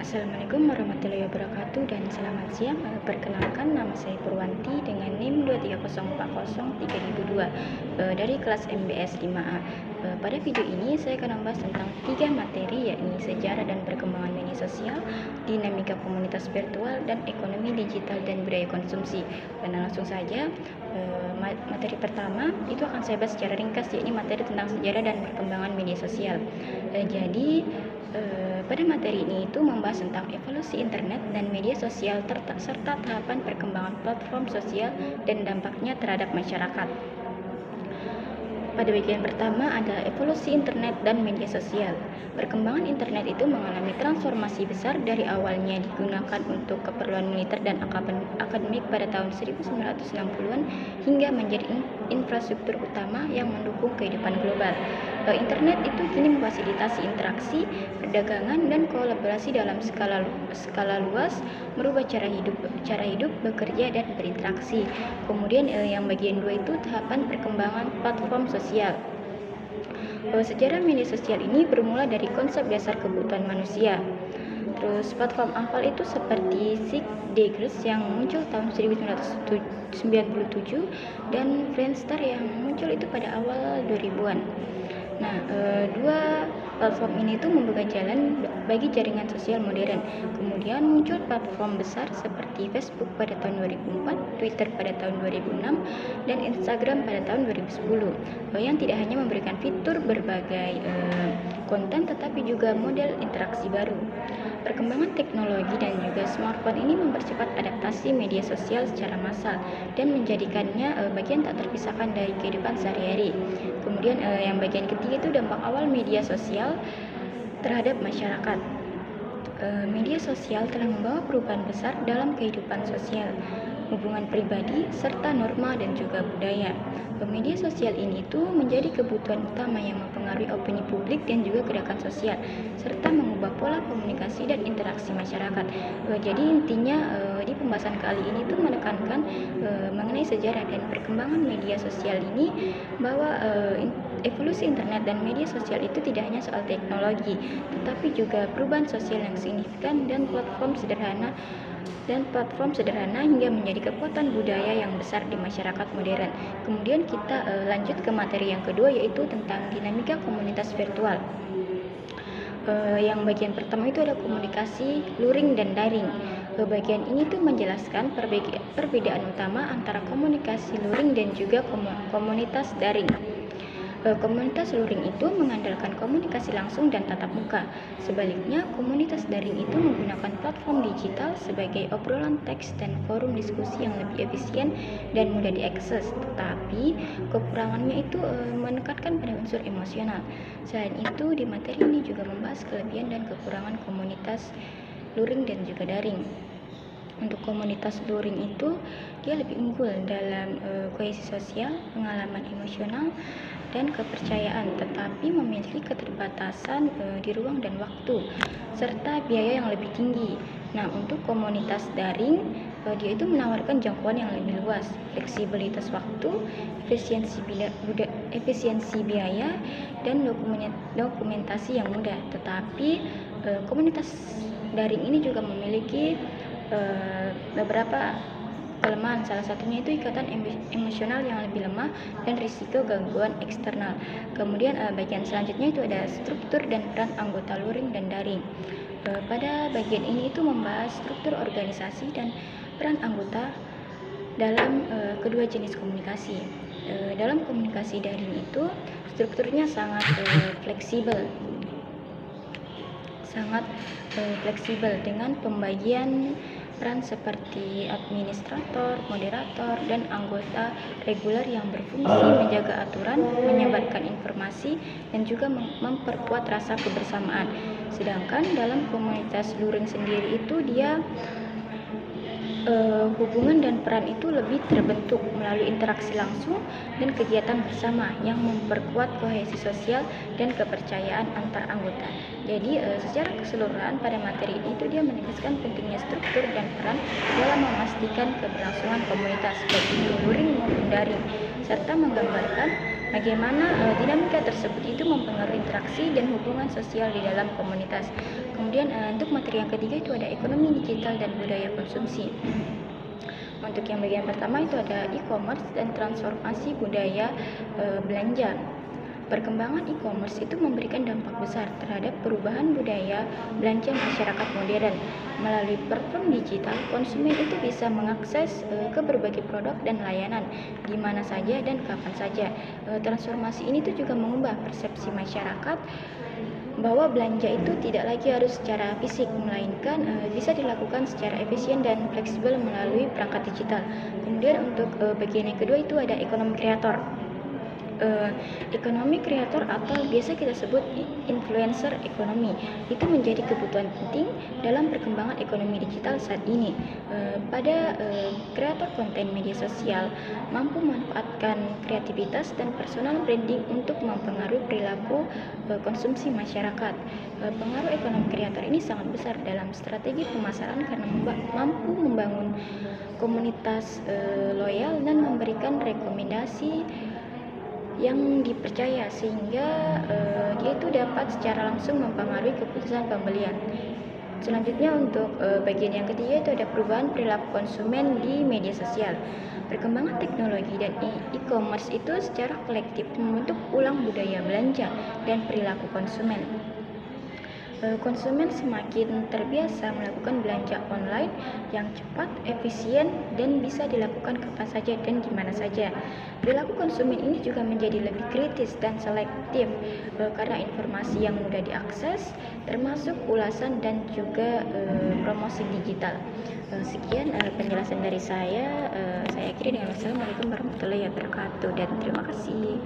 Assalamualaikum warahmatullahi wabarakatuh dan selamat siang. Perkenalkan, nama saya Purwanti dengan NIM 230403002 dari kelas MBS 5A. Pada video ini saya akan membahas tentang 3 materi, yakni sejarah dan perkembangan media sosial, dinamika komunitas virtual, dan ekonomi digital dan budaya konsumsi. Dan langsung saja, materi pertama itu akan saya bahas secara ringkas, yakni materi tentang sejarah dan perkembangan media sosial. Pada materi ini itu membahas tentang evolusi internet dan media sosial serta tahapan perkembangan platform sosial dan dampaknya terhadap masyarakat. Pada bagian pertama ada evolusi internet dan media sosial. Perkembangan internet itu mengalami transformasi besar dari awalnya digunakan untuk keperluan militer dan akademik pada tahun 1960-an hingga menjadi infrastruktur utama yang mendukung kehidupan global. Internet itu kini memfasilitasi interaksi, perdagangan, dan kolaborasi dalam skala luas, merubah cara hidup, bekerja, dan berinteraksi. Kemudian yang bagian 2 itu tahapan perkembangan platform sosial. Sejarah media sosial ini bermula dari konsep dasar kebutuhan manusia. Terus platform awal itu seperti Sigdegress yang muncul tahun 1997 dan Friendster yang muncul itu pada awal 2000-an. Nah, dua platform ini tuh membuka jalan bagi jaringan sosial modern. Kemudian muncul platform besar seperti Facebook pada tahun 2004, Twitter pada tahun 2006, dan Instagram pada tahun 2010. Yang tidak hanya memberikan fitur berbagai konten, tetapi juga model interaksi baru. Perkembangan teknologi dan juga smartphone ini mempercepat adaptasi media sosial secara massal dan menjadikannya bagian tak terpisahkan dari kehidupan sehari-hari. Kemudian yang bagian ketiga itu dampak awal media sosial terhadap masyarakat. Media sosial telah membawa perubahan besar dalam kehidupan sosial, hubungan pribadi, serta norma dan juga budaya. Media sosial ini tuh menjadi kebutuhan utama yang mempengaruhi opini publik dan juga gerakan sosial, serta mengubah pola komunikasi dan interaksi masyarakat. Jadi intinya di pembahasan kali ini tuh menekankan mengenai sejarah dan perkembangan media sosial ini, bahwa evolusi internet dan media sosial itu tidak hanya soal teknologi, tetapi juga perubahan sosial yang signifikan dan platform sederhana hingga menjadi kekuatan budaya yang besar di masyarakat modern. Kemudian kita lanjut ke materi yang kedua, yaitu tentang dinamika komunitas virtual. Yang bagian pertama itu ada komunikasi luring dan daring. Bagian ini tuh menjelaskan perbedaan utama antara komunikasi luring dan juga komunitas daring. Komunitas luring itu mengandalkan komunikasi langsung dan tatap muka. Sebaliknya, komunitas daring itu menggunakan platform digital sebagai obrolan teks dan forum diskusi yang lebih efisien dan mudah diakses. Tetapi, kekurangannya itu menekankan pada unsur emosional. Selain itu, di materi ini juga membahas kelebihan dan kekurangan komunitas luring dan juga daring. Untuk komunitas luring itu dia lebih unggul dalam kohesi sosial, pengalaman emosional, dan kepercayaan, tetapi memiliki keterbatasan di ruang dan waktu, serta biaya yang lebih tinggi. Nah, untuk komunitas daring, dia itu menawarkan jangkauan yang lebih luas, fleksibilitas waktu, efisiensi biaya, dan dokumentasi yang mudah. Tetapi komunitas daring ini juga memiliki beberapa kelemahan. Salah satunya itu ikatan emosional yang lebih lemah dan risiko gangguan eksternal. Kemudian bagian selanjutnya itu ada struktur dan peran anggota luring dan daring. Pada bagian ini itu membahas struktur organisasi dan peran anggota dalam kedua jenis komunikasi. Dalam komunikasi daring itu strukturnya sangat fleksibel dengan pembagian peran seperti administrator, moderator, dan anggota reguler yang berfungsi menjaga aturan, menyebarkan informasi, dan juga memperkuat rasa kebersamaan. Sedangkan dalam komunitas luring sendiri itu dia hubungan dan peran itu lebih terbentuk melalui interaksi langsung dan kegiatan bersama yang memperkuat kohesi sosial dan kepercayaan antar anggota. Jadi secara keseluruhan pada materi ini itu dia menegaskan pentingnya struktur dan peran dalam memastikan keberlangsungan komunitas baik itu luring maupun daring, serta menggambarkan bagaimana dinamika tersebut itu mempengaruhi interaksi dan hubungan sosial di dalam komunitas. Kemudian untuk materi yang ketiga itu ada ekonomi digital dan budaya konsumsi. Untuk yang bagian pertama itu ada e-commerce dan transformasi budaya belanja. Perkembangan e-commerce itu memberikan dampak besar terhadap perubahan budaya belanja masyarakat modern. Melalui platform digital, konsumen itu bisa mengakses ke berbagai produk dan layanan di mana saja dan kapan saja. Transformasi ini tuh juga mengubah persepsi masyarakat bahwa belanja itu tidak lagi harus secara fisik, melainkan bisa dilakukan secara efisien dan fleksibel melalui perangkat digital. Kemudian untuk bagian yang kedua itu ada ekonomi kreator. Ekonomi kreator atau biasa kita sebut influencer ekonomi itu menjadi kebutuhan penting dalam perkembangan ekonomi digital saat ini. Pada kreator konten media sosial mampu memanfaatkan kreativitas dan personal branding untuk mempengaruhi perilaku konsumsi masyarakat. Pengaruh ekonomi kreator ini sangat besar dalam strategi pemasaran karena mampu membangun komunitas loyal dan memberikan rekomendasi yang dipercaya sehingga dia itu dapat secara langsung mempengaruhi keputusan pembelian. Selanjutnya untuk bagian yang ketiga itu ada perubahan perilaku konsumen di media sosial. Perkembangan teknologi dan e-commerce itu secara kolektif membentuk ulang budaya belanja dan perilaku konsumen. Konsumen semakin terbiasa melakukan belanja online yang cepat, efisien, dan bisa dilakukan kapan saja dan di mana saja. Perilaku konsumen ini juga menjadi lebih kritis dan selektif karena informasi yang mudah diakses, termasuk ulasan dan juga promosi digital. Sekian penjelasan dari saya. Saya akhiri dengan wassalamualaikum warahmatullahi wabarakatuh dan terima kasih.